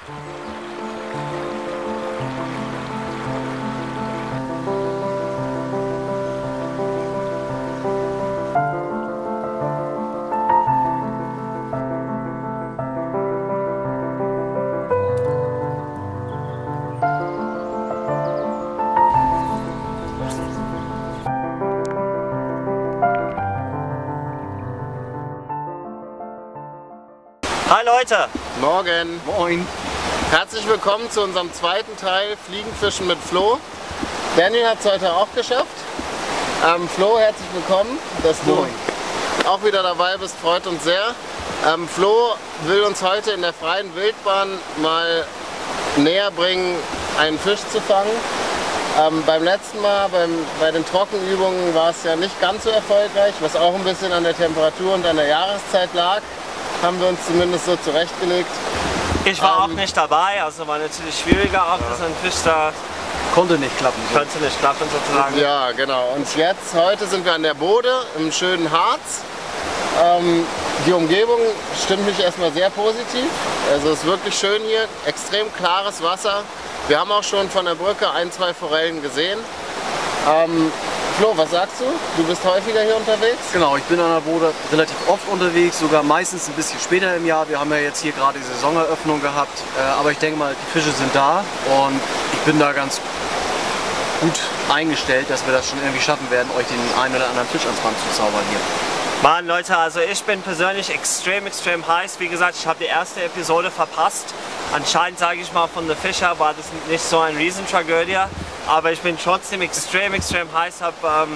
Hi Leute! Morgen! Moin! Herzlich willkommen zu unserem zweiten Teil Fliegenfischen mit Flo. Daniel hat es heute auch geschafft. Flo, herzlich willkommen, dass du auch wieder dabei bist, freut uns sehr. Flo will uns heute in der freien Wildbahn mal näher bringen, einen Fisch zu fangen. Beim letzten Mal, bei den Trockenübungen, war es ja nicht ganz so erfolgreich, was auch ein bisschen an der Temperatur und an der Jahreszeit lag. Haben wir uns zumindest so zurechtgelegt. Ich war auch nicht dabei, also war natürlich schwieriger, auch dass ein Fisch da Konnte nicht klappen. könnte nicht klappen sozusagen. Ja, genau. Und jetzt, heute sind wir an der Bode im schönen Harz. Die Umgebung stimmt mich erstmal sehr positiv. Also es ist wirklich schön hier, extrem klares Wasser. Wir haben auch schon von der Brücke ein, zwei Forellen gesehen. Flo, was sagst du? Du bist häufiger hier unterwegs? Genau, ich bin an der Bode relativ oft unterwegs, sogar meistens ein bisschen später im Jahr. Wir haben ja jetzt hier gerade die Saisoneröffnung gehabt, aber ich denke mal, die Fische sind da und ich bin da ganz gut eingestellt, dass wir das schon irgendwie schaffen werden, euch den einen oder anderen Fisch ans Band zu zaubern hier. Mann Leute, also ich bin persönlich extrem heiß. Wie gesagt, ich habe die erste Episode verpasst. Anscheinend, sage ich mal, von der Fischer war das nicht so eine Riesentragödie. Aber ich bin trotzdem extrem heiß. Habe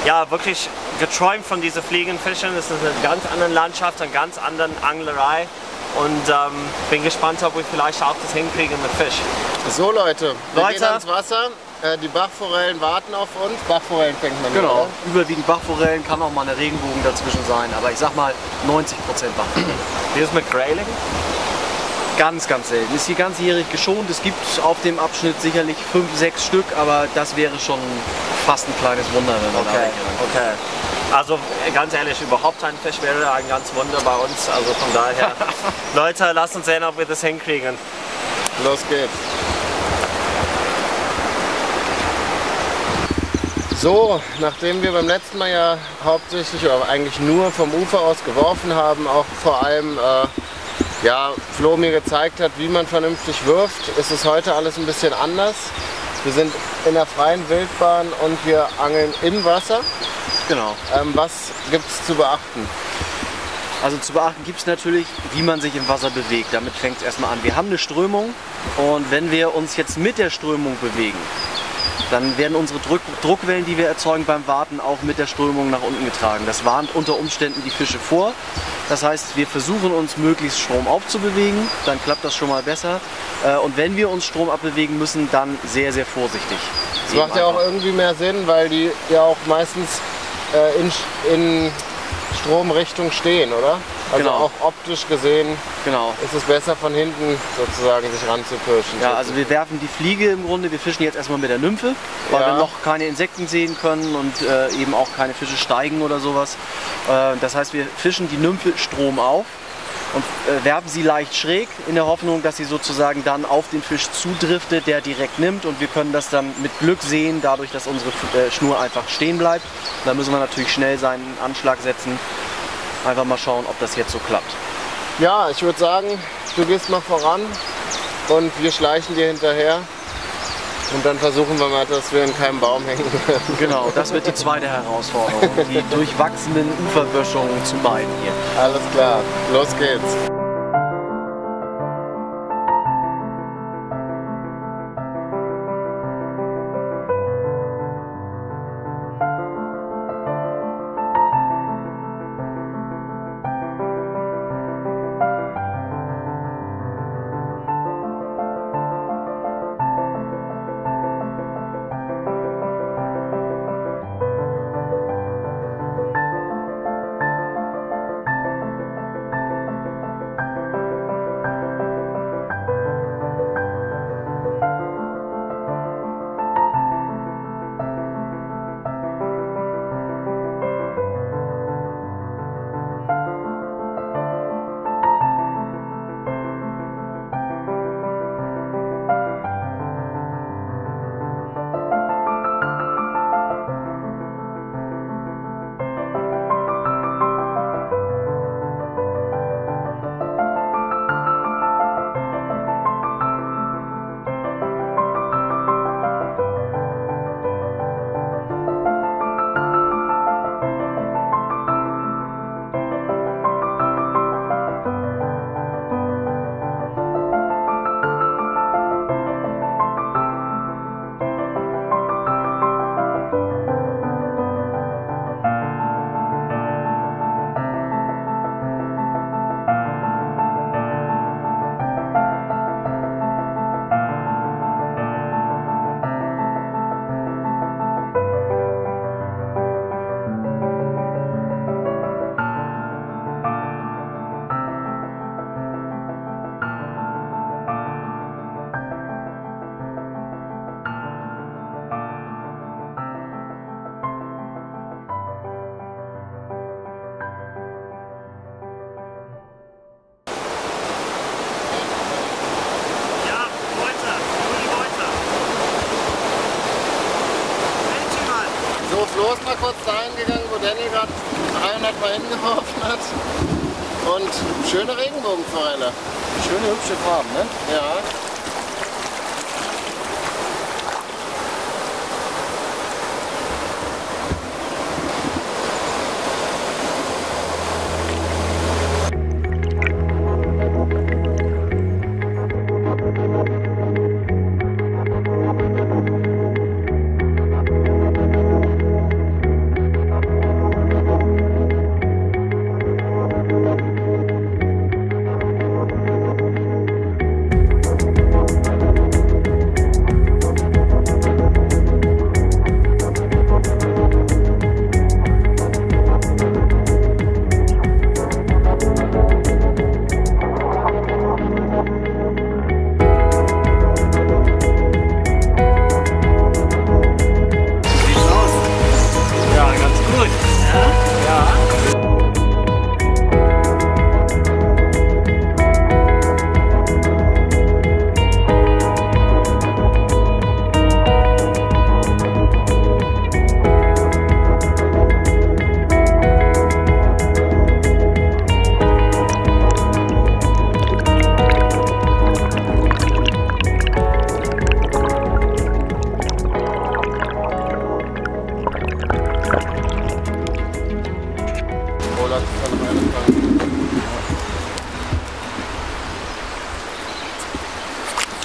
ja wirklich geträumt von diesen Fliegenfischen. Das ist eine ganz andere Landschaft, eine ganz andere Anglerei. Und bin gespannt, ob wir vielleicht auch das hinkriegen mit Fisch. So Leute, wir gehen ans Wasser. Die Bachforellen warten auf uns. Bachforellen fängt man mit, Genau, oder? überwiegend Bachforellen, kann auch mal eine Regenbogen dazwischen sein, aber ich sag mal 90% Bachforellen. Wie ist es mit Grayling? Ganz selten. Ist hier ganzjährig geschont. Es gibt auf dem Abschnitt sicherlich 5, 6 Stück, aber das wäre schon fast ein kleines Wunder, wenn man Okay. Also ganz ehrlich, überhaupt ein Fisch wäre ein ganz Wunder bei uns. Also von daher, Leute, lasst uns sehen, ob wir das hinkriegen. Los geht's. So, nachdem wir beim letzten Mal ja hauptsächlich oder eigentlich nur vom Ufer aus geworfen haben, auch vor allem ja, Flo mir gezeigt hat, wie man vernünftig wirft, ist es heute alles ein bisschen anders. Wir sind in der freien Wildbahn und wir angeln im Wasser. Genau. Was gibt es zu beachten? Also zu beachten gibt es natürlich, wie man sich im Wasser bewegt. Damit fängt es erstmal an. Wir haben eine Strömung und wenn wir uns jetzt mit der Strömung bewegen, dann werden unsere Druckwellen, die wir erzeugen beim Warten, auch mit der Strömung nach unten getragen. Das warnt unter Umständen die Fische vor. Das heißt, wir versuchen uns möglichst stromauf zu bewegen, dann klappt das schon mal besser. Und wenn wir uns stromab bewegen müssen, dann sehr vorsichtig. Das macht ja auch irgendwie mehr Sinn, weil die ja auch meistens in Stromrichtung stehen, oder? Also genau. Auch optisch gesehen genau. ist es besser von hinten sozusagen sich ranzupirschen. Ja, also wir werfen die Fliege im Grunde, wir fischen jetzt erstmal mit der Nymphe, weil wir noch keine Insekten sehen können und eben auch keine Fische steigen oder sowas. Das heißt, wir fischen die Nymphe stromauf und werfen sie leicht schräg in der Hoffnung, dass sie sozusagen dann auf den Fisch zudriftet, der direkt nimmt und wir können das dann mit Glück sehen, dadurch, dass unsere Schnur einfach stehen bleibt. Und da müssen wir natürlich schnell seinen Anschlag setzen. Einfach mal schauen, ob das jetzt so klappt. Ja, ich würde sagen, du gehst mal voran und wir schleichen dir hinterher. Und dann versuchen wir mal, dass wir in keinem Baum hängen. Genau, das wird die zweite Herausforderung. Die durchwachsenen Uferböschungen zu meiden hier. Alles klar, los geht's. Flo ist mal kurz dahin gegangen, wo Danny gerade 300 Mal hingeworfen hat. Und schöne Regenbogenforelle. Schöne, hübsche Farben, ne? Ja.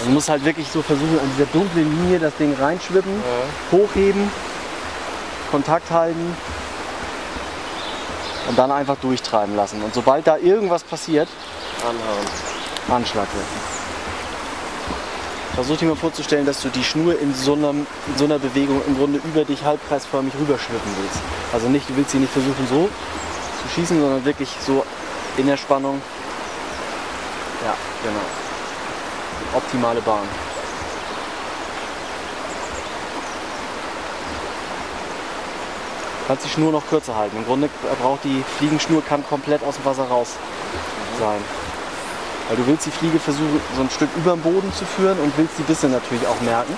Man muss halt wirklich so versuchen, an dieser dunklen Linie das Ding reinschwippen, hochheben, Kontakt halten und dann einfach durchtreiben lassen. Und sobald da irgendwas passiert, anhauen. Anschlag setzen. Versuch dir mal vorzustellen, dass du die Schnur in so einer Bewegung im Grunde über dich halbkreisförmig rüberschwippen willst. Also nicht, du willst sie nicht versuchen so zu schießen, sondern wirklich so in der Spannung. Ja, genau. Optimale Bahn. Du kannst die Schnur noch kürzer halten. Im Grunde braucht die Fliegenschnur kann komplett aus dem Wasser raus sein. Weil du willst die Fliege versuchen, so ein Stück über den Boden zu führen und willst die Bisse natürlich auch merken.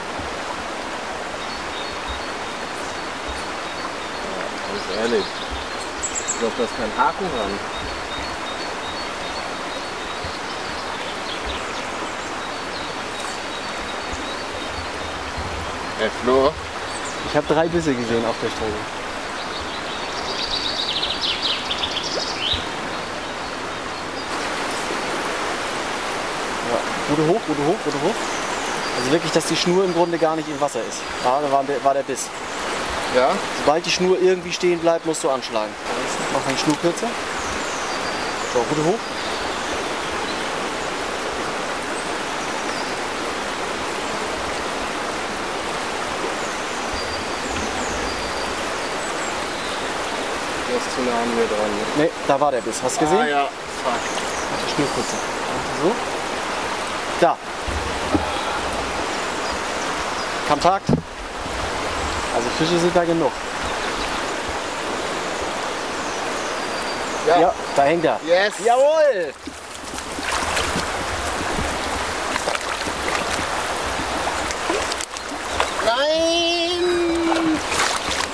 Ja, ganz ehrlich. Ich glaube, da ist kein Haken dran. Hey Flo. Ich habe 3 Bisse gesehen auf der Stelle. Ja, Rute hoch, Rute hoch, Rute hoch. Also wirklich, dass die Schnur im Grunde gar nicht im Wasser ist. Ja, da war der Biss. Ja? Sobald die Schnur irgendwie stehen bleibt, musst du anschlagen. Mach eine Schnur kürzer. So, Rute hoch. Du bist zu nah an mir dran. Ne? Ne, da war der Biss. Hast du gesehen? Ah ja, fuck. Mach die Schnur kürzer. So. Da. Kontakt. Also Fische sind da genug. Ja. Ja, da hängt er. Yes. Jawohl! Nein!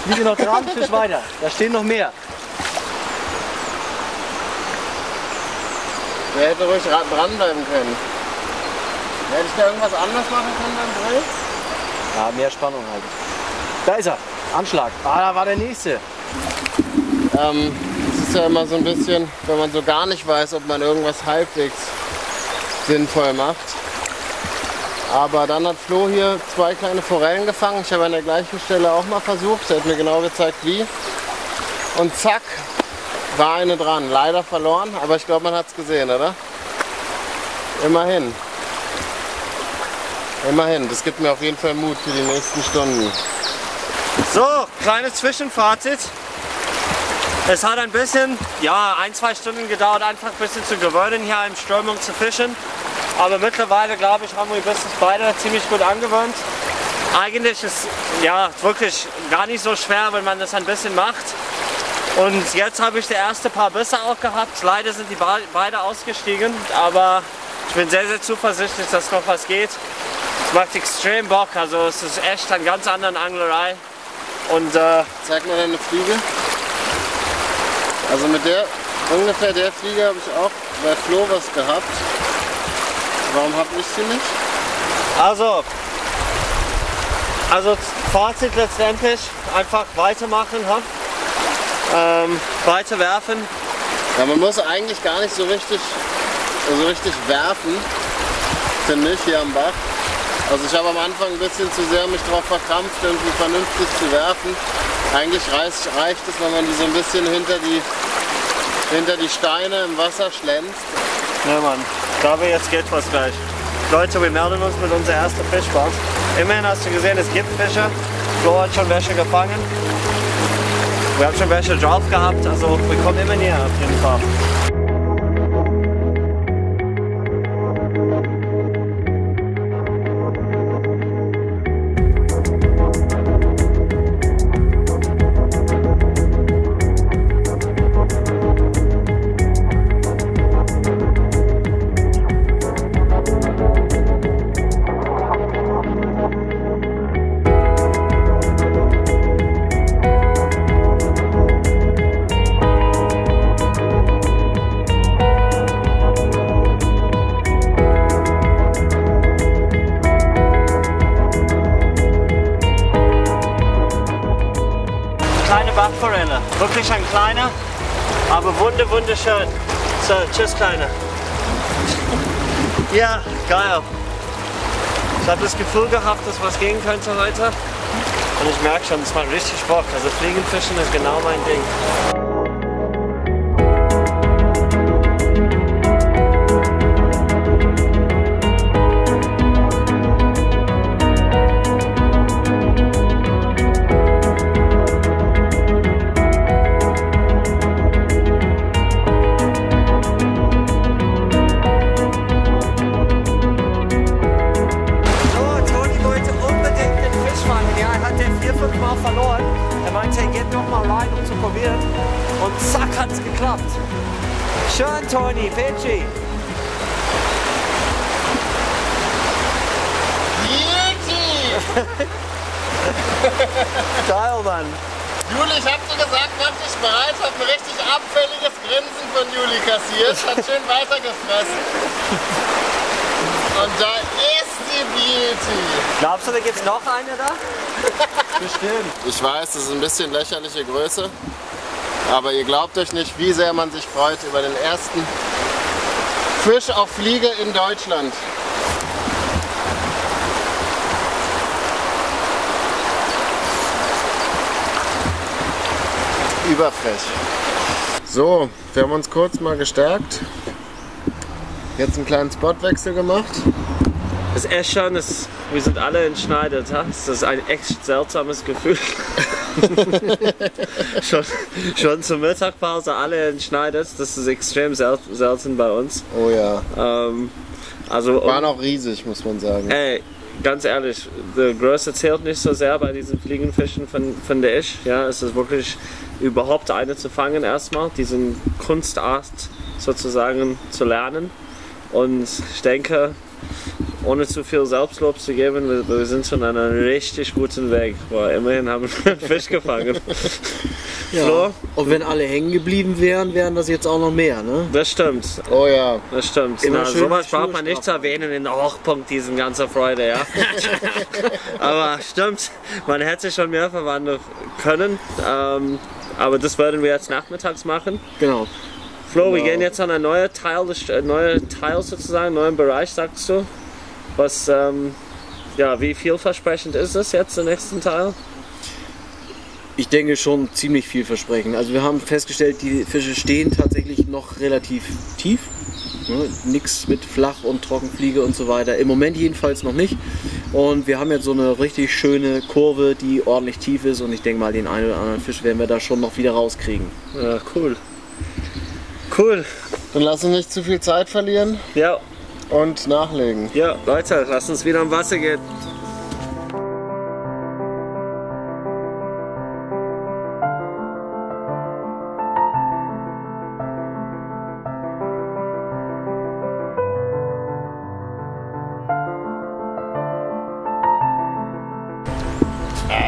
Liege noch dran, Fisch weiter. Da stehen noch mehr. Wer hätte ruhig dranbleiben können. Hätte ich da irgendwas anders machen können beim Drill? Ja, mehr Spannung halt. Da ist er. Anschlag. Ah, da war der nächste. Es ist ja immer so ein bisschen, wenn man so gar nicht weiß, ob man irgendwas halbwegs sinnvoll macht. Aber dann hat Flo hier 2 kleine Forellen gefangen. Ich habe an der gleichen Stelle auch mal versucht. Er hat mir genau gezeigt, wie. Und zack, war eine dran. Leider verloren, aber ich glaube, man hat es gesehen, oder? Immerhin. Immerhin. Das gibt mir auf jeden Fall Mut für die nächsten Stunden. So, kleines Zwischenfazit. Es hat ein bisschen, ja, 1-2 Stunden gedauert, einfach ein bisschen zu gewöhnen, hier in Strömung zu fischen. Aber mittlerweile, glaube ich, haben wir uns beide ziemlich gut angewöhnt. Eigentlich ist ja wirklich gar nicht so schwer, wenn man das ein bisschen macht. Und jetzt habe ich die ersten paar Bisse auch gehabt. Leider sind die beide ausgestiegen, aber ich bin sehr, sehr zuversichtlich, dass noch was geht. Es macht extrem Bock, also es ist echt eine ganz andere Anglerei. Und zeig mal deine Fliege. Also mit der, ungefähr der Fliege habe ich auch bei Flo was gehabt. Warum habe ich sie nicht? Also Fazit letztendlich, einfach weitermachen, weiter werfen. Ja, man muss eigentlich gar nicht so richtig werfen, finde ich, hier am Bach. Also ich habe am Anfang ein bisschen zu sehr mich darauf verkrampft, irgendwie vernünftig zu werfen. Eigentlich reicht es, wenn man die so ein bisschen hinter die Steine im Wasser schlänzt. Ja Mann, ich glaube jetzt geht was gleich. Leute, wir melden uns mit unserer ersten Fischfahrt. Immerhin hast du gesehen, es gibt Fische. Flo hat schon welche gefangen. Wir haben schon welche drauf gehabt, also wir kommen immer näher auf jeden Fall. Kleine Bachforelle, wirklich ein kleiner, aber wunderschön. So, tschüss Kleiner. Ja, geil. Ich habe das Gefühl gehabt, dass was gehen könnte heute. Und ich merke schon, es macht richtig Bock. Also Fliegenfischen ist genau mein Ding. Verloren. Er meinte, er geht noch mal rein, um zu probieren. Und zack, hat es geklappt. Schön, Toni, Petschi. Geil, Mann. Juli, ich hab dir gesagt, mach dich bereit, hab ein richtig abfälliges Grinsen von Juli kassiert, hat schön weitergefressen. Und da ist die Beauty. Glaubst du, da gibt's noch eine da? Bestimmt. Ich weiß, das ist ein bisschen lächerliche Größe, aber ihr glaubt euch nicht, wie sehr man sich freut über den ersten Fisch auf Fliege in Deutschland. Überfrech. So, wir haben uns kurz mal gestärkt. Jetzt einen kleinen Spotwechsel gemacht. Das ist echt schon, wir sind alle entschneidet. Das ist ein echt seltsames Gefühl. schon zur Mittagpause alle entschneidet. Das ist extrem selten bei uns. Oh ja. War noch riesig, muss man sagen. Ey, ganz ehrlich, die Größe zählt nicht so sehr bei diesen Fliegenfischen, finde ich. Ja, es ist wirklich überhaupt eine zu fangen erstmal, diesen Kunstart sozusagen zu lernen. Und ich denke, ohne zu viel Selbstlob zu geben, wir sind schon an einem richtig guten Weg. Boah, immerhin haben wir einen Fisch gefangen. Ja. Flo? Und wenn alle hängen geblieben wären, wären das jetzt auch noch mehr, ne? Das stimmt. Oh ja. Das stimmt. Na, sowas braucht man nicht zu erwähnen in der Hochpunkt diesen ganzen Freude, ja. Aber stimmt, man hätte schon mehr verwandeln können. Aber das werden wir jetzt nachmittags machen. Genau. Flo, wir gehen jetzt an einen neuen Teil sozusagen, einen neuen Bereich, sagst du. Was, ja, wie vielversprechend ist es jetzt, der nächsten Teil? Ich denke schon ziemlich vielversprechend. Also wir haben festgestellt, die Fische stehen tatsächlich noch relativ tief. Ne? Nichts mit Flach- und Trockenfliege und so weiter. Im Moment jedenfalls noch nicht. Und wir haben jetzt so eine richtig schöne Kurve, die ordentlich tief ist. Und ich denke mal, den einen oder anderen Fisch werden wir da schon noch wieder rauskriegen. Ja, cool. Cool. Dann lass uns nicht zu viel Zeit verlieren. Ja. Und nachlegen. Ja, Leute, lasst uns wieder am Wasser gehen.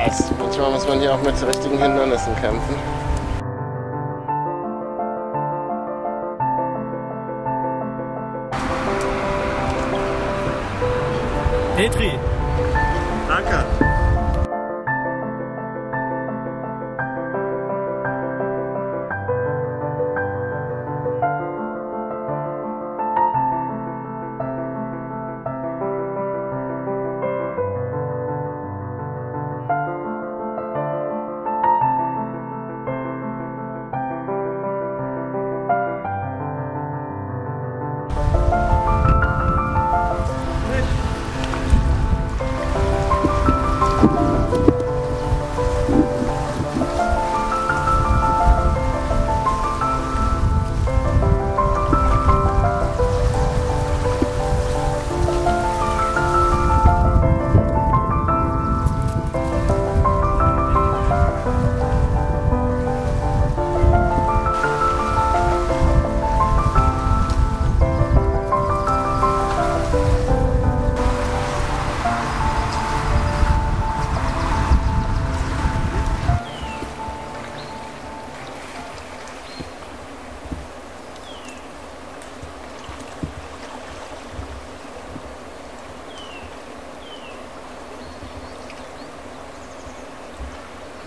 Es Manchmal muss man hier auch mit richtigen Hindernissen kämpfen. Petri! Danke.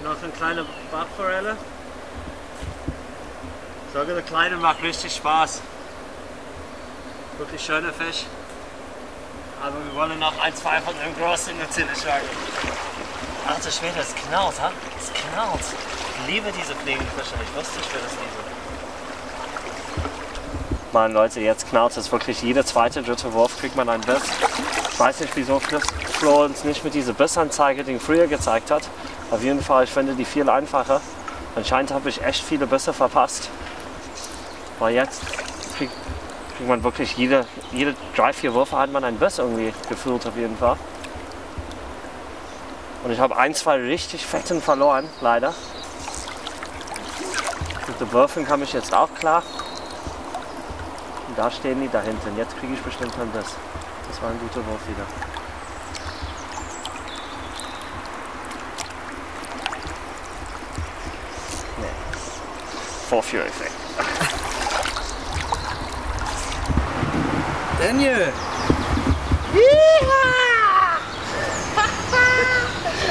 Noch eine kleine Bachforelle. So eine kleine macht richtig Spaß. Wirklich schöner Fisch. Aber wir wollen noch ein, zwei von den großen in der Zille schlagen. Alter Schwede, es knallt, ha? Es knallt. Ich liebe diese fliegenden Fische. Ich wusste, ich würde es lieben. Mann, Leute, jetzt knallt es wirklich. Jeder zweite, dritte Wurf kriegt man einen Biss. Ich weiß nicht, wieso Flo uns nicht mit dieser Bissanzeige, die früher gezeigt hat. Auf jeden Fall, ich finde die viel einfacher. Anscheinend habe ich echt viele Bisse verpasst. Weil jetzt kriegt man wirklich jede 3-4 Würfe hat man einen Biss irgendwie gefühlt auf jeden Fall. Und ich habe 1, 2 richtig fetten verloren, leider. Mit den Würfeln kam ich jetzt auch klar. Und da stehen die da hinten. Jetzt kriege ich bestimmt einen Biss. Das war ein guter Wurf wieder. Vorführeffekt. Daniel!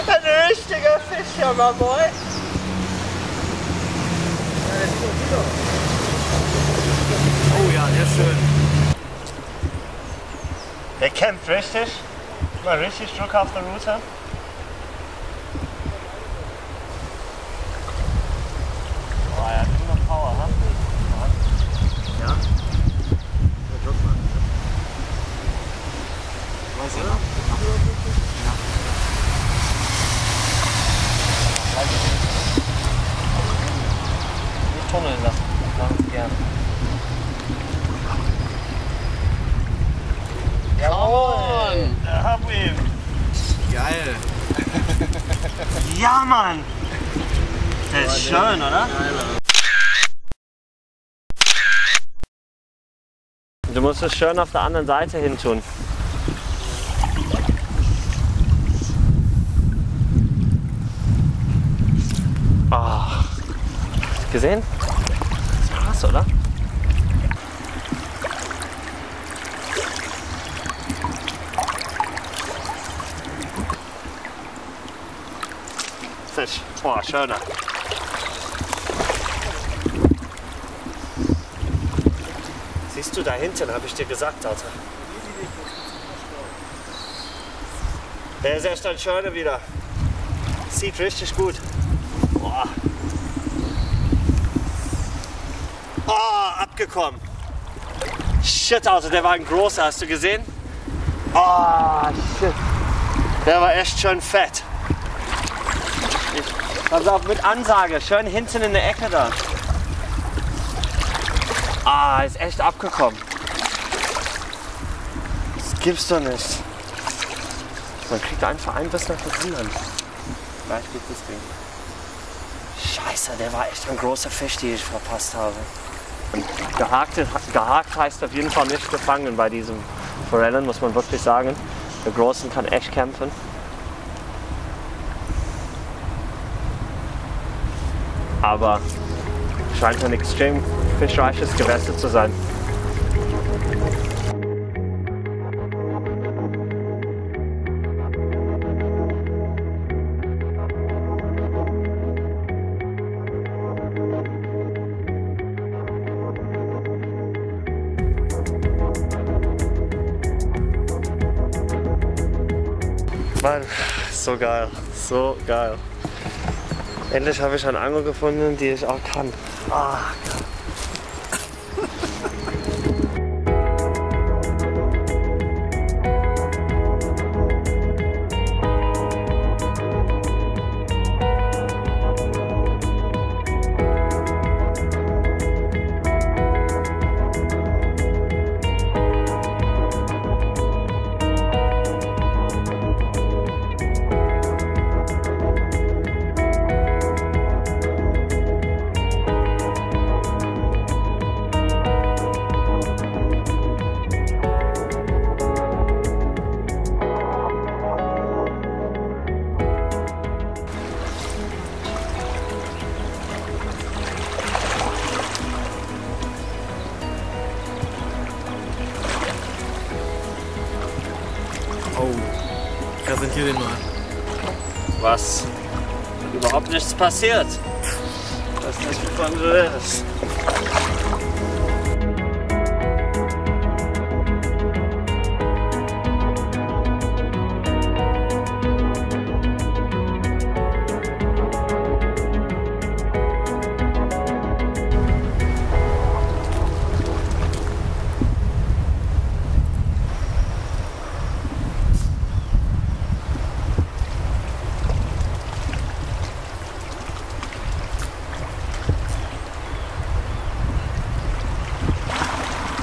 Ein richtiger Fischer, my boy! Oh ja, der ist schön. Der kämpft richtig. Mal richtig Druck auf der Route. Power, ha? Ja. Der Druck machen. Weiß ich noch. Ja. Nicht tunneln lassen. Machen es gerne. Jawohl! Da haben wir ihn. Geil. Ja, Mann! Der ist schön, oder? Du musst es schön auf der anderen Seite hin tun. Oh. Gesehen? Das ist krass, oder? Fisch. Oh, schöner. Siehst du da hinten, habe ich dir gesagt, Alter. Der ist echt ein schöner wieder. Sieht richtig gut. Boah. Oh, abgekommen. Shit, Alter, der war ein großer, hast du gesehen? Oh, shit. Der war echt schön fett. Pass auf, mit Ansage, schön hinten in der Ecke da. Ah, ist echt abgekommen. Das gibt's doch nicht. Man kriegt einfach ein Biss nach dem anderen. Gleich geht das Ding. Scheiße, der war echt ein großer Fisch, den ich verpasst habe. Und gehakt heißt auf jeden Fall nicht gefangen bei diesem Forellen, muss man wirklich sagen. Der Großen kann echt kämpfen. aber scheint ein extrem fischreiches Gewässer zu sein. Mann, so geil, so geil. Endlich habe ich eine Angel gefunden, die ich auch kann. Ah, geil. Oh, präsentier den mal. Was? Überhaupt nichts passiert. Was ist das für ein Riss?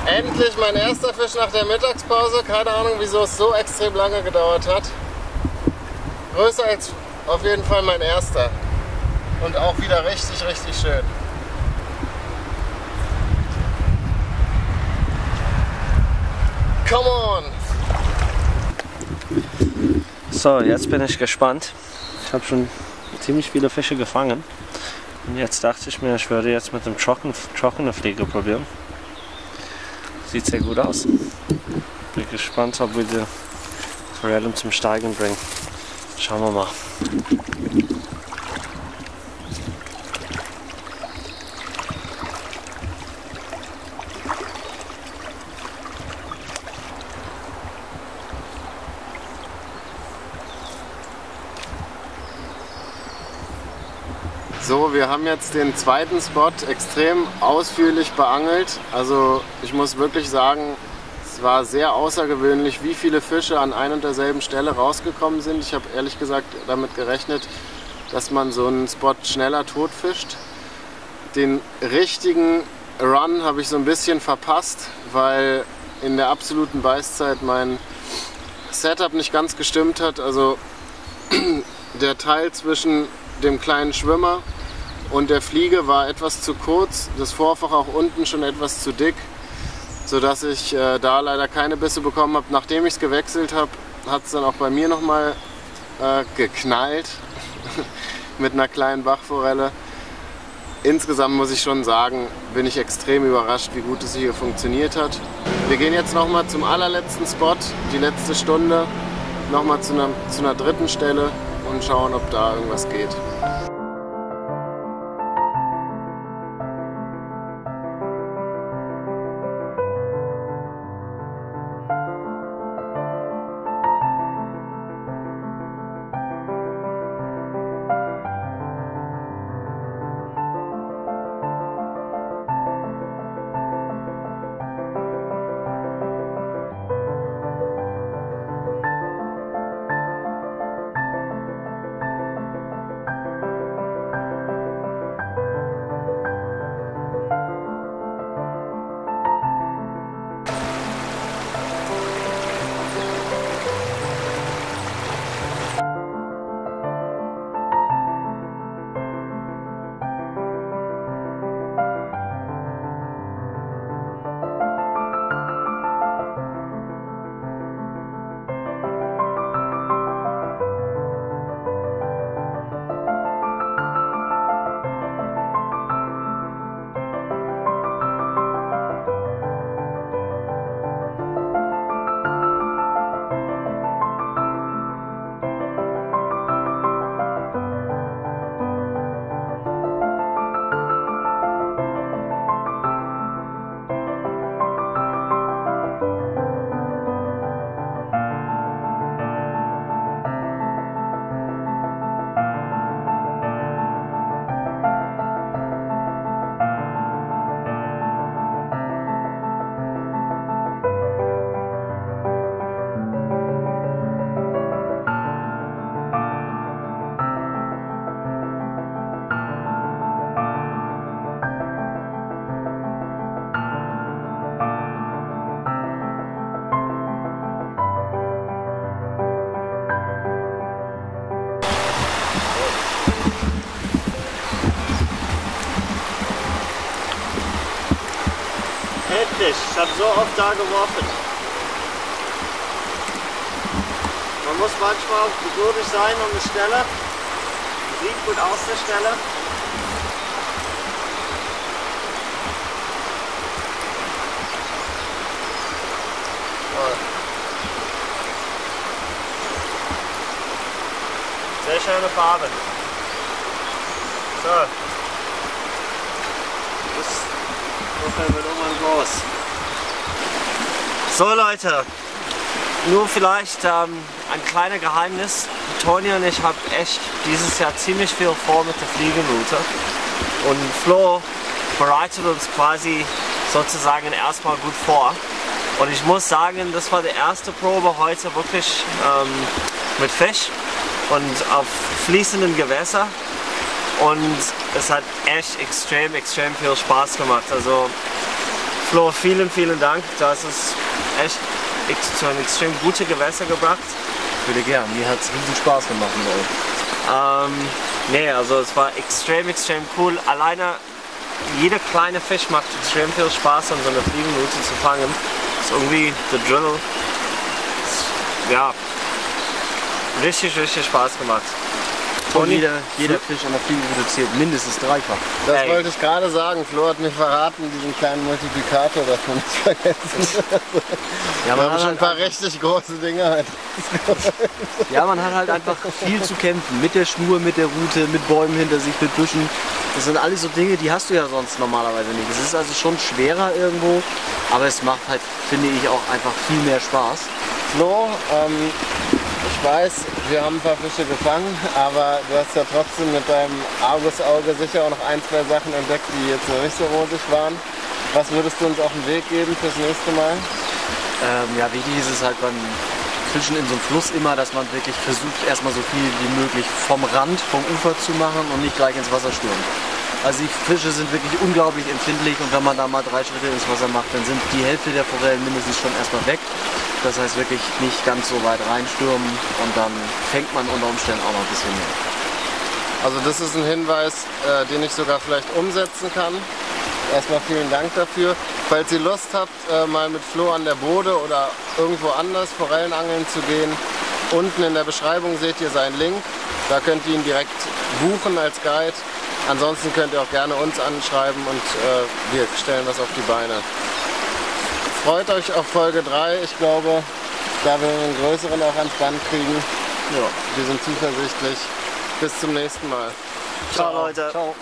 Endlich mein erster Fisch nach der Mittagspause. Keine Ahnung, wieso es so extrem lange gedauert hat. Größer als auf jeden Fall mein erster. Und auch wieder richtig, richtig schön. Come on! So, jetzt bin ich gespannt. Ich habe schon ziemlich viele Fische gefangen. Und jetzt dachte ich mir, ich würde jetzt mit dem trockenen Fliege probieren. Sieht sehr gut aus. Bin gespannt, ob wir die Forellen zum Steigen bringen. Schauen wir mal. So, wir haben jetzt den zweiten Spot extrem ausführlich beangelt. Also ich muss wirklich sagen, es war sehr außergewöhnlich, wie viele Fische an ein und derselben Stelle rausgekommen sind. Ich habe ehrlich gesagt damit gerechnet, dass man so einen Spot schneller totfischt. Den richtigen Run habe ich so ein bisschen verpasst, weil in der absoluten Beißzeit mein Setup nicht ganz gestimmt hat. Also der Teil zwischen dem kleinen Schwimmer und der Fliege war etwas zu kurz, das Vorfach auch unten schon etwas zu dick, sodass ich da leider keine Bisse bekommen habe. Nachdem ich es gewechselt habe, hat es dann auch bei mir nochmal geknallt mit einer kleinen Bachforelle. Insgesamt muss ich schon sagen, bin ich extrem überrascht, wie gut es hier funktioniert hat. Wir gehen jetzt nochmal zum allerletzten Spot, die letzte Stunde, nochmal zu einer dritten Stelle und schauen, ob da irgendwas geht. Wirklich, ich habe so oft da geworfen. Man muss manchmal auch geduldig sein an der Stelle. Sieht gut aus der Stelle. Sehr schöne Farben. So. Das wird irgendwann groß. So Leute, nur vielleicht ein kleines Geheimnis. Toni und ich haben echt dieses Jahr ziemlich viel vor mit der Fliegenroute. Und Flo bereitet uns quasi sozusagen erstmal gut vor. Und ich muss sagen, das war die erste Probe heute wirklich mit Fisch und auf fließenden Gewässer. Und es hat echt extrem viel Spaß gemacht. Also Flo, vielen Dank. Du hast es echt zu einem extrem gute Gewässer gebracht. Bitte gern, mir hat es riesen Spaß gemacht mit euch. Nee, also es war extrem cool. Alleine jeder kleine Fisch macht extrem viel Spaß, an so einer Fliegenroute zu fangen. Das ist irgendwie der Drill. Ja, richtig Spaß gemacht. Und jeder Fisch an der Fliegenroute zählt mindestens dreifach. Das wollte ich gerade sagen. Flo hat mir verraten, diesen kleinen Multiplikator darf man nicht vergessen. Ja, man hat schon ein paar richtig große Dinger. Ja, man hat halt einfach viel zu kämpfen. Mit der Schnur, mit der Route, mit Bäumen hinter sich, mit Büschen. Das sind alles so Dinge, die hast du ja sonst normalerweise nicht. Es ist also schon schwerer irgendwo, aber es macht halt, finde ich, auch einfach viel mehr Spaß. Flo, ich weiß, wir haben ein paar Fische gefangen, aber du hast ja trotzdem mit deinem Argusauge sicher auch noch ein, zwei Sachen entdeckt, die jetzt noch nicht so rosig waren. Was würdest du uns auf den Weg geben fürs nächste Mal? Ja, wichtig ist es halt beim Fischen in so einem Fluss immer, dass man wirklich versucht, erstmal so viel wie möglich vom Rand, vom Ufer zu machen und nicht gleich ins Wasser stürmen. Also die Fische sind wirklich unglaublich empfindlich und wenn man da mal 3 Schritte ins Wasser macht, dann sind die Hälfte der Forellen mindestens schon erstmal weg. Das heißt wirklich nicht ganz so weit reinstürmen und dann fängt man unter Umständen auch noch ein bisschen mehr. Also das ist ein Hinweis, den ich sogar vielleicht umsetzen kann. Erstmal vielen Dank dafür. Falls ihr Lust habt, mal mit Flo an der Bode oder irgendwo anders Forellenangeln zu gehen, unten in der Beschreibung seht ihr seinen Link. Da könnt ihr ihn direkt buchen als Guide. Ansonsten könnt ihr auch gerne uns anschreiben und wir stellen was auf die Beine. Freut euch auf Folge 3. Ich glaube, da wir einen größeren auch ans Band kriegen. Ja, wir sind zuversichtlich. Bis zum nächsten Mal. Ciao Leute. Ciao.